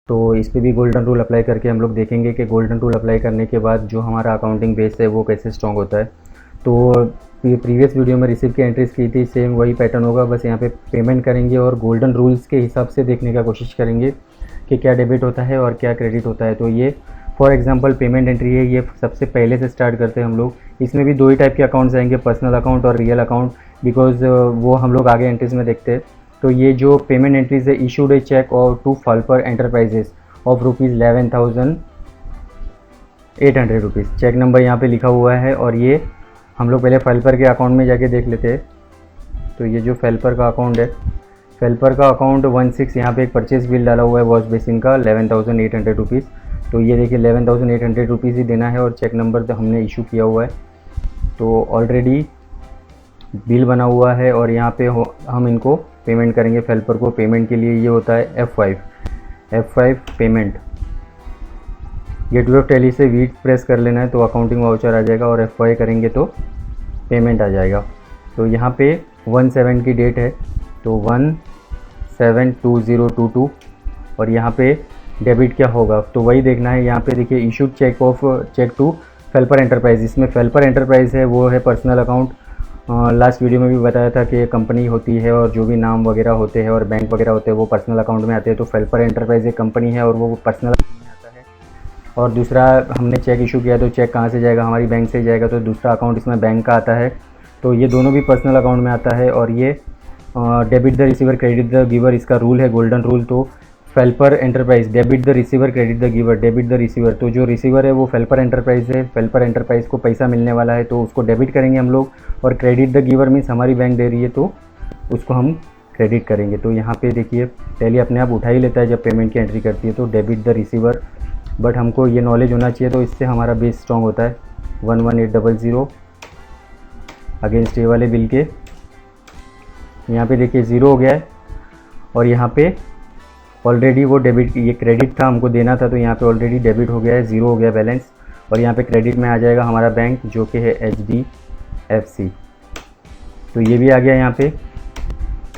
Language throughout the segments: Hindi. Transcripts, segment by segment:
तो इस पे भी गोल्डन रूल अप्लाई करके हम लोग देखेंगे कि गोल्डन रूल अप्लाई करने के बाद जो हमारा अकाउंटिंग बेस है वो कैसे स्ट्रॉन्ग होता है। तो प्रीवियस वीडियो में रिसीव की एंट्रीज की थी, सेम वही पैटर्न होगा, बस यहाँ पे पेमेंट करेंगे और गोल्डन रूल्स के हिसाब से देखने का कोशिश करेंगे कि क्या डेबिट होता है और क्या क्रेडिट होता है। तो ये फॉर एग्जांपल पेमेंट एंट्री है, ये सबसे पहले से स्टार्ट करते हैं हम लोग। इसमें भी 2 ही टाइप के अकाउंट्स आएंगे, पर्सनल अकाउंट और रियल अकाउंट, बिकॉज वो हम लोग आगे एंट्रीज में देखते हैं। तो ये जो पेमेंट एंट्रीज है, इशूड ए चेक और to Falper Enterprises of ₹11,800 rupees. Cheque number यहाँ पे लिखा हुआ है और ये हम लोग पहले फाल्पर के अकाउंट में जाके देख लेते हैं। तो ये जो फाल्पर का अकाउंट है, फाल्पर का अकाउंट 16, यहाँ पे एक परचेज बिल डाला हुआ है वॉश बेसिन का 11,800 रुपीज़। तो ये देखिए 11,800 रुपीज़ ही देना है और चेक नंबर तो हमने इशू किया हुआ है, तो ऑलरेडी बिल बना हुआ है और यहाँ पे हम इनको पेमेंट करेंगे फाल्पर को। पेमेंट के लिए ये होता है F5 payment. Gateway of tally से वीट प्रेस कर लेना है तो अकाउंटिंग वाउचर आ जाएगा और F5 करेंगे तो पेमेंट आ जाएगा। तो यहाँ पे 17 की डेट है, तो 172022 और यहाँ पे डेबिट क्या होगा तो वही देखना है। यहाँ पे देखिए इशूड चेक टू फाल्पर एंटरप्राइज। इसमें फाल्पर एंटरप्राइज है वो है पर्सनल अकाउंट। लास्ट वीडियो में भी बताया था कि कंपनी होती है और जो भी नाम वगैरह होते हैं और बैंक वगैरह होते हैं वो पर्सनल अकाउंट में आते हैं। तो फाल्पर एंटरप्राइज एक कंपनी है और वो पर्सनल अकाउंट में आता है। और दूसरा हमने चेक इशू किया तो चेक कहाँ से जाएगा, हमारी बैंक से जाएगा, तो दूसरा अकाउंट इसमें बैंक का आता है। तो ये दोनों भी पर्सनल अकाउंट में आता है। और ये debit the receiver credit the giver, इसका रूल है गोल्डन रूल। तो Falper Enterprise debit the receiver credit the giver, debit the receiver, तो जो रिसीवर है वो फाल्पर एंटरप्राइज है। फाल्पर एंटरप्राइज को पैसा मिलने वाला है तो उसको डेबिट करेंगे हम लोग, और क्रेडिट द गिवर मीन्स हमारी बैंक दे रही है तो उसको हम क्रेडिट करेंगे। तो यहाँ पे देखिए टैली अपने आप उठा ही लेता है जब पेमेंट की एंट्री करती है, तो डेबिट द रिसीवर। बट हमको ये नॉलेज होना चाहिए, तो इससे हमारा बेस स्ट्रॉन्ग होता है। 11800 अगेंस्ट ये वाले बिल के, यहाँ पे देखिए 0 हो गया है और यहाँ पे ऑलरेडी वो डेबिट, ये क्रेडिट था हमको देना था, तो यहाँ पे ऑलरेडी डेबिट हो गया है, 0 हो गया बैलेंस। और यहाँ पे क्रेडिट में आ जाएगा हमारा बैंक जो कि है HDFC। तो ये भी आ गया यहाँ पे।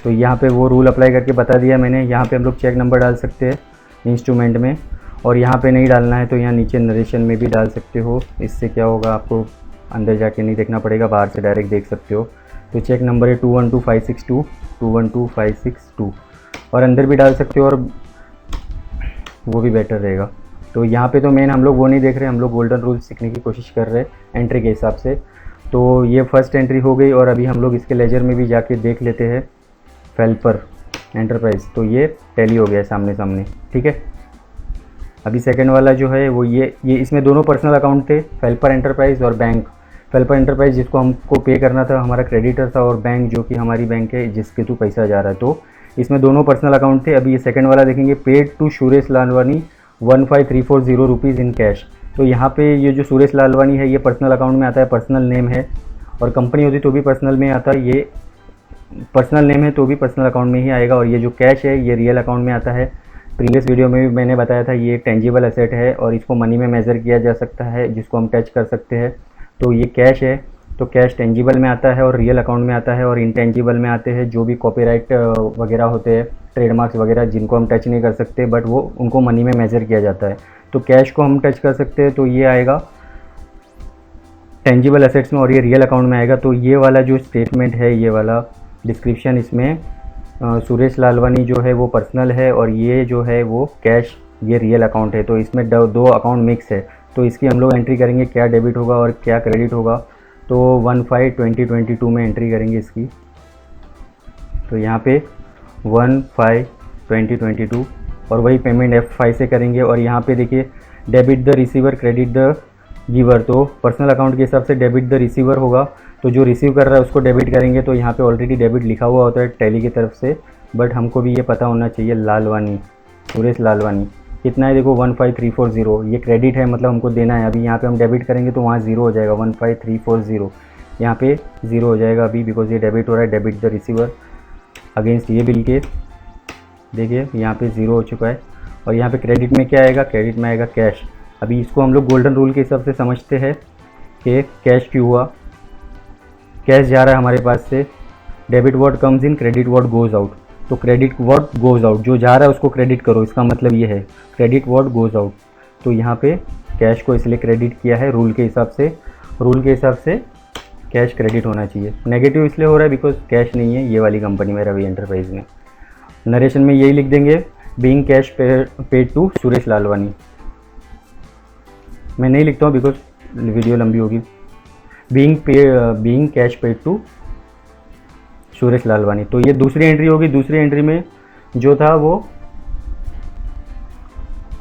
तो यहाँ पे वो रूल अप्लाई करके बता दिया मैंने। यहाँ पे हम लोग चेक नंबर डाल सकते हैं इंस्ट्रूमेंट में, और यहाँ पे नहीं डालना है तो यहाँ नीचे नरेशन में भी डाल सकते हो। इससे क्या होगा, आपको अंदर जाके नहीं देखना पड़ेगा, बाहर से डायरेक्ट देख सकते हो। तो चेक नंबर है 212562 और अंदर भी डाल सकते हो और वो भी बेटर रहेगा। तो यहाँ पे तो मेन हम लोग वो नहीं देख रहे, हम लोग गोल्डन रूल सीखने की कोशिश कर रहे हैं एंट्री के हिसाब से। तो ये फर्स्ट एंट्री हो गई और अभी हम लोग इसके लेजर में भी जाके देख लेते हैं फाल्पर एंटरप्राइज। तो ये टैली हो गया सामने सामने, ठीक है। अभी सेकंड वाला जो है वो ये इसमें दोनों पर्सनल अकाउंट थे, फाल्पर एंटरप्राइज और बैंक। फाल्पर एंटरप्राइज जिसको हमको पे करना था हमारा क्रेडिटर था, और बैंक जो कि हमारी बैंक है जिसके थ्रू पैसा जा रहा है। तो इसमें दोनों पर्सनल अकाउंट थे। अभी ये सेकंड वाला देखेंगे, paid to Suresh Lalwani 15340 rupees in cash. तो यहाँ पे ये जो सुरेश लालवानी है ये पर्सनल अकाउंट में आता है, पर्सनल नेम है, और कंपनी होती तो भी पर्सनल में आता है, ये पर्सनल नेम है तो भी पर्सनल अकाउंट में ही आएगा। और ये जो कैश है ये रियल अकाउंट में आता है। प्रीवियस वीडियो में भी मैंने बताया था ये टेंजिबल एसेट है और इसको मनी में मेज़र किया जा सकता है, जिसको हम टच कर सकते हैं। तो ये कैश है, तो कैश टेंजिबल में आता है और रियल अकाउंट में आता है। और इनटेंजिबल में आते हैं जो भी कॉपीराइट वगैरह होते हैं, ट्रेडमार्क्स वगैरह, जिनको हम टच नहीं कर सकते बट वो उनको मनी में मेज़र किया जाता है। तो कैश को हम टच कर सकते हैं तो ये आएगा टेंजिबल एसेट्स में और ये रियल अकाउंट में आएगा। तो ये वाला जो स्टेटमेंट है, ये वाला डिस्क्रिप्शन, इसमें सुरेश लालवानी जो है वो पर्सनल है और ये जो है वो कैश, ये रियल अकाउंट है। तो इसमें दो अकाउंट मिक्स है। तो इसकी हम लोग एंट्री करेंगे क्या डेबिट होगा और क्या क्रेडिट होगा। तो 15/2022 में एंट्री करेंगे इसकी। तो यहाँ पे 15/2022 और वही पेमेंट F5 से करेंगे। और यहाँ पे देखिए debit the receiver credit the giver, तो पर्सनल अकाउंट के हिसाब से डेबिट द रिसीवर होगा, तो जो रिसीव कर रहा है उसको डेबिट करेंगे। तो यहाँ पे ऑलरेडी डेबिट लिखा हुआ होता है टैली की तरफ से, बट हमको भी ये पता होना चाहिए, लालवानी, सुरेश लालवानी कितना है, देखो 15340, ये क्रेडिट है मतलब हमको देना है। अभी यहाँ पे हम डेबिट करेंगे तो वहाँ 0 हो जाएगा, 15340 यहाँ पे 0 हो जाएगा अभी, बिकॉज ये डेबिट हो रहा है, डेबिट द रिसीवर अगेंस्ट ये बिल के। देखिए यहाँ पे 0 हो चुका है। और यहाँ पे क्रेडिट में क्या आएगा, क्रेडिट में आएगा कैश। अभी इसको हम लोग गोल्डन रूल के हिसाब से समझते हैं कि कैश क्यों हुआ, कैश जा रहा है हमारे पास से, debit word comes in, credit word goes out. तो क्रेडिट व्हाट गोज़ आउट, जो जा रहा है उसको क्रेडिट करो, इसका मतलब ये है क्रेडिट व्हाट गोज़ आउट। तो यहाँ पे कैश को इसलिए क्रेडिट किया है रूल के हिसाब से, रूल के हिसाब से कैश क्रेडिट होना चाहिए। नेगेटिव इसलिए हो रहा है बिकॉज कैश नहीं है ये वाली कंपनी में, रवि एंटरप्राइज में। नरेशन में यही लिख देंगे, being cash paid to Suresh Lalwani. मैं नहीं लिखता हूँ बिकॉज वीडियो लंबी होगी। Being cash paid to Suresh Lalwani. तो ये दूसरी एंट्री होगी। दूसरी एंट्री में जो था वो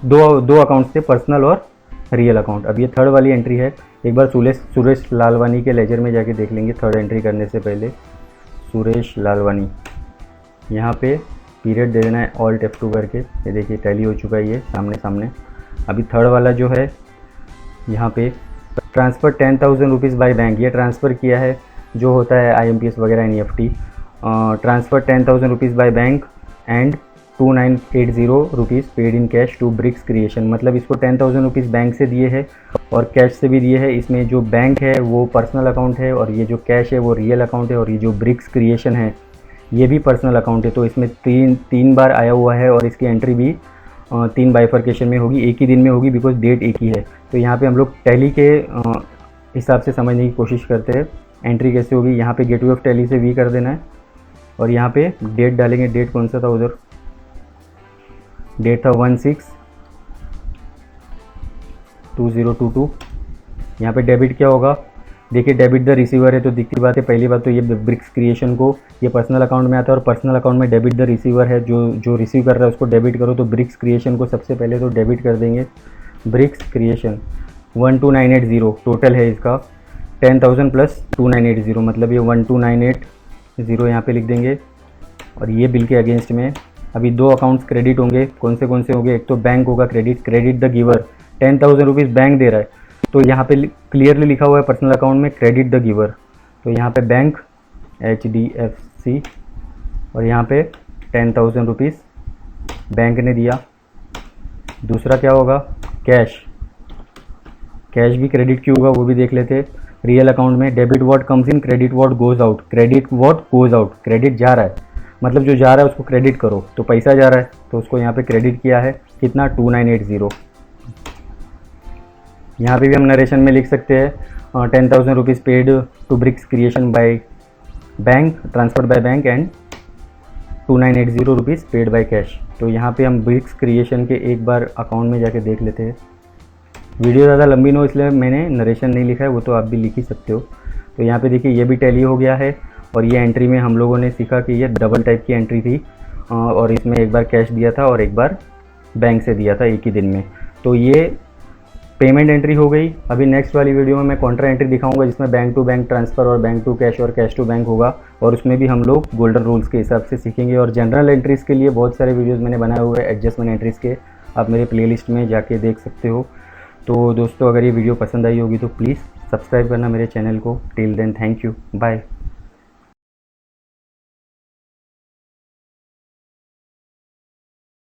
दो अकाउंट्स थे, पर्सनल और रियल अकाउंट। अब ये थर्ड वाली एंट्री है। एक बार सुरेश लालवानी के लेजर में जाके देख लेंगे थर्ड एंट्री करने से पहले। सुरेश लालवानी, यहाँ पे पीरियड दे देना है ऑल्ट F2 करके। ये देखिए टैली हो चुका है ये सामने सामने। अभी थर्ड वाला जो है यहाँ पे ट्रांसफ़र 10,000 रुपीज़ बाय बैंक, ये ट्रांसफ़र किया है जो होता है IMPS वगैरह NEFT। Transfer 10,000 rupees by bank and 2980 rupees paid in cash to Bricks Creation. मतलब इसको 10,000 रुपीज़ बैंक से दिए है और कैश से भी दिए है। इसमें जो बैंक है वो पर्सनल अकाउंट है और ये जो कैश है वो रियल अकाउंट है, और ये जो ब्रिक्स क्रिएशन है ये भी पर्सनल अकाउंट है। तो इसमें तीन बार आया हुआ है और इसकी एंट्री भी 3 बाइफर्केशन में होगी, एक ही दिन में होगी बिकॉज डेट एक ही है। तो यहाँ पे हम लोग टैली के हिसाब से समझने की कोशिश करते हैं एंट्री कैसे होगी। यहाँ पे गेटवे ऑफ टैली से वी कर देना है और यहाँ पे डेट डालेंगे। डेट कौन सा था उधर, डेट था 16/2022। यहाँ पे डेबिट क्या होगा, देखिए डेबिट द रिसीवर है तो दिखती बात है। पहली बात तो ये ब्रिक्स क्रिएशन को ये पर्सनल अकाउंट में आता है और पर्सनल अकाउंट में डेबिट द रिसीवर है, जो रिसीव कर रहा है उसको डेबिट करो। तो ब्रिक्स क्रिएशन को सबसे पहले तो डेबिट कर देंगे। ब्रिक्स क्रिएशन 12980 टोटल है इसका, 10,000 प्लस 2980 मतलब ये 12980 यहाँ पे लिख देंगे। और ये बिल के अगेंस्ट में अभी 2 अकाउंट्स क्रेडिट होंगे। कौन से होंगे, एक तो बैंक होगा credit the giver, 10,000 rupees bank दे रहा है तो यहाँ पे क्लियरली लिखा हुआ है पर्सनल अकाउंट में क्रेडिट द गिवर। तो यहाँ पे बैंक HDFC और यहाँ पे 10,000 रुपीज़ बैंक ने दिया। दूसरा क्या होगा, कैश भी क्रेडिट क्यों होगा वो भी देख लेते हैं। रियल अकाउंट में debit what comes in, credit what goes out. Credit what goes out, credit जा रहा है मतलब जो जा रहा है उसको क्रेडिट करो। तो पैसा जा रहा है तो उसको यहाँ पे क्रेडिट किया है कितना, 2980। यहाँ पे भी हम नरेशन में लिख सकते हैं 10,000 rupees paid to Bricks Creation by bank, transferred by bank and 2980 rupees paid by cash. तो यहाँ पे हम ब्रिक्स क्रिएशन के एक बार अकाउंट में जाके देख लेते हैं। वीडियो ज़्यादा लंबी न हो इसलिए मैंने नरेशन नहीं लिखा है, वो तो आप भी लिख ही सकते हो। तो यहाँ पे देखिए ये भी टैली हो गया है और ये एंट्री में हम लोगों ने सीखा कि ये डबल टाइप की एंट्री थी और इसमें एक बार कैश दिया था और एक बार बैंक से दिया था एक ही दिन में। तो ये पेमेंट एंट्री हो गई। अभी नेक्स्ट वाली वीडियो में मैं कॉन्ट्रा एंट्री दिखाऊंगा जिसमें बैंक टू बैंक ट्रांसफ़र और बैंक टू कैश और कैश टू बैंक होगा और उसमें भी हम लोग गोल्डन रूल्स के हिसाब से सीखेंगे। और जनरल एंट्रीज़ के लिए बहुत सारे वीडियोस मैंने बनाए हुए हैं एडजस्टमेंट एंट्रीज़ के, आप मेरे प्लेलिस्ट में जाके देख सकते हो। तो दोस्तों अगर ये वीडियो पसंद आई होगी तो प्लीज़ सब्सक्राइब करना मेरे चैनल को। Till then thank you, bye.